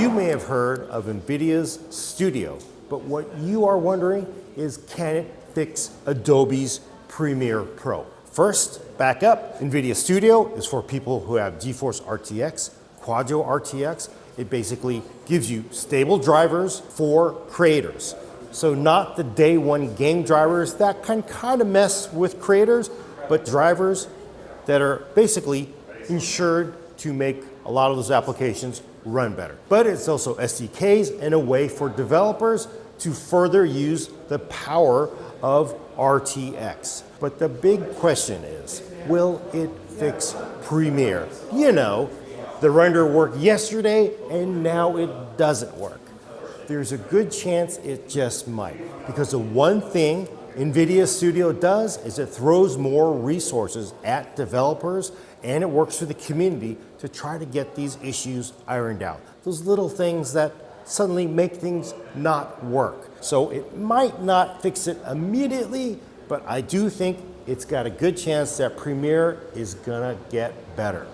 You may have heard of NVIDIA's Studio, but what you are wondering is, can it fix Adobe's Premiere Pro? First, back up. NVIDIA Studio is for people who have GeForce RTX, Quadro RTX. It basically gives you stable drivers for creators. So not the day one game drivers that can kind of mess with creators, but drivers that are basically ensured to make a lot of those applications run better. But it's also SDKs and a way for developers to further use the power of RTX. But the big question is, will it fix Premiere? You know, the render worked yesterday and now it doesn't work. There's a good chance it just might, because the one thing NVIDIA Studio does is it throws more resources at developers and it works with the community to try to get these issues ironed out. Those little things that suddenly make things not work. So it might not fix it immediately, but I do think it's got a good chance that Premiere is gonna get better.